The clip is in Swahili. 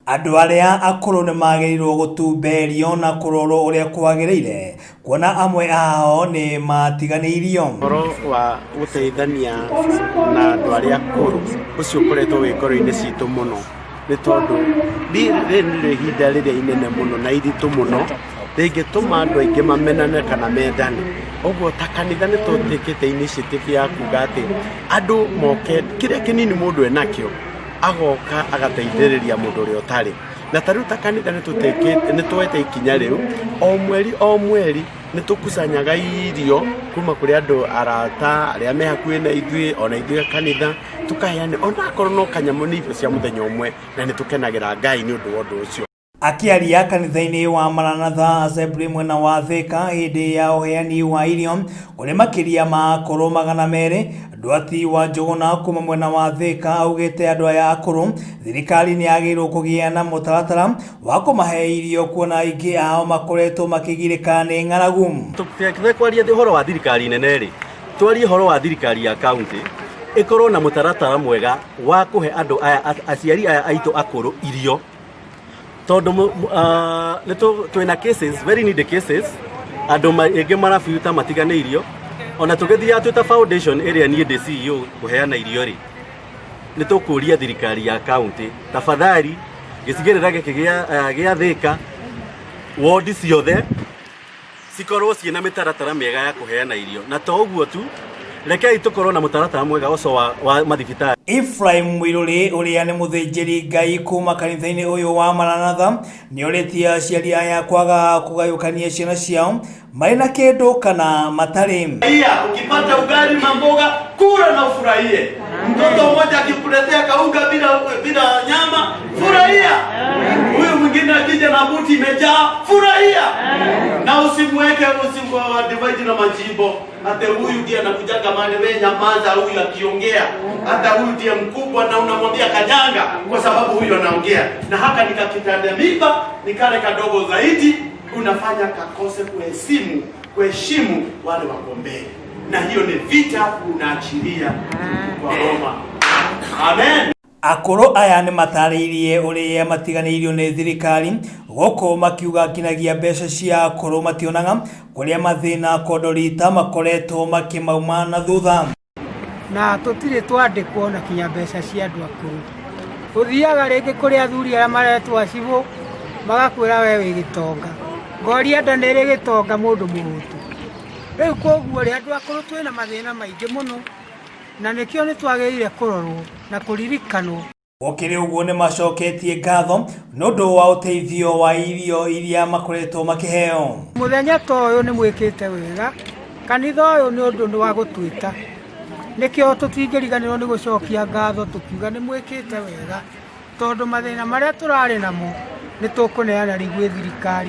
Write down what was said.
Andũ arĩa akũrũ nĩ magĩrĩirwo gũtumberio na kũrorwo ũrĩa kwagĩrĩire, kuona amwe ao nĩ matiganĩirio. Ũhoro wa gũteithania na andũ arĩa akũrũ ũcio ũkoretwo wĩ ngoro-inĩ citũ mũno, nĩ tondũ rĩrĩ nĩ ihinda rĩrĩa inene mũno na iritũ mũno rĩngĩtũma andũ aingĩ mamenane kana mendane. Ũguo ta kanitha nĩ tũtĩkĩte initiative ya kuga atĩ andũ moke kĩrĩa kĩnini mũndũ enakĩo agoka agateithĩrĩria mũndũ ũrĩa ũtarĩ. Na tarĩu ta kanitha nĩ tuoete ikinya rĩu o mweri nĩ tũkusanyaga irio kuma kũrĩ andũ arata arĩa me hakuhĩ na ithuĩ, ona ithuĩ kanitha tukaheane onakorwo no kanyamũ nĩ irio cia mũthenya ũmwe, na nĩ tũkenagĩra Ngai nĩ ũndũ wa ũndũ ũcio. Akiaria kanitha-inĩ wa Maranatha Assembly mwena wa Thika hĩndĩ ya ũheani wa irio kũrĩ makĩria ma akũrũ 200, Ndwati wa Njũgũna kuma mwena wa Thika augĩte andũ aya akũrũ thirikari nĩ yagĩrĩirwo kũgĩa na mũtaratara wa kũmahe irio, kuona aingĩ ao makoretwo makĩgirĩka nĩ ng'aragu. Tũkwaria ũhoro wa thirikari nene rĩ, twarie ũhoro wa thirikari ya kaunti ĩkorwo na mũtaratara mwega wa kũhe andũ aya aciari aya aitũ akũrũ irio, tondũ twĩna cases, very needy cases, andũ aingĩ marabiuta matiganĩirio. Ona tũgĩthiaga twĩ ta foundation ĩrĩa niĩ ndĩ CEO kũheana irio rĩ, nĩ tũkũria thirikari ya kaunti tafadhali gĩcigĩrĩra gĩkĩ gĩa Thika ward ciothe cikorwo ciĩna mĩtaratara mĩega ya kũheana irio, na to ũguo tu, rekei tũkorwo na mũtaratara mwega ũcio wa mathibitarĩ. Ephraim Mwiruri ũrĩa nĩ mũthĩnjĩri Ngai kuma kanitha-inĩ ũyũ wa Maranatha nĩ orĩtie aciari aya kwaga kũgayũkania ciana ciao marĩ na kĩndũ kana matarĩ. Ukipata ugali na mboga kula na ufurahie. Mtoto mmoja akikuletea kaunga bila nyama furahia. Huyu mwingine akija na buti imejaa furahia. Na usimweke divide na majimbo. Hata huyu ndiye anakuja kama wewe nyamaza, huyu akiongea. Hata huyu ndiye mkubwa na unamwambia kanyanga kwa sababu huyu anaongea. Na haka nikakitanda mimba nikale kadogo zaidi, unafanya kakose kuheshimu wale wagombea. Na hiyo ni vita unaachilia kwa Roma. Amen. Akũrũ aya nĩ matarĩirie ũrĩa matiganĩirio nĩ thirikari, gũkũ makiuga nginagia mbeca cia akũrũ mationaga, kũrĩa mathĩna kodorita makoretwo makimauma na thutha. Na tũtirĩ twandĩkwo na kinya mbeca cia andũ akũrũ. Ũthiaga rĩngĩ kũrĩ athuri arĩa maretwo acibũ magakwĩra we wĩ gĩtonga, ngoria nda nĩ ĩrĩ gĩtonga mũndũ mũhũtu. Rĩu koguo rĩ andũ akũrũ twĩna mathĩna maingĩ mũno, na nĩkĩo nĩ twagĩrĩire kũrorwo na kũririkanwo. Gũkĩrĩ ũguo nĩ macoketie ngatho nĩ ũndũ wa ũteithio wa irio iria makoretwo makĩheo. Mũthenya ta ũyũ nĩ mwĩkĩte wega, kanitha ũyũ nĩ ũndũ nĩ wa gũtwĩta, nĩkĩo tũtingĩriganĩrwo nĩ gũcokia ngatho tũkiuga nĩ mwĩkĩte wega, tondũ mathĩna marĩa tũrarĩ namo nĩ tũkũneana rĩngĩ thirikari.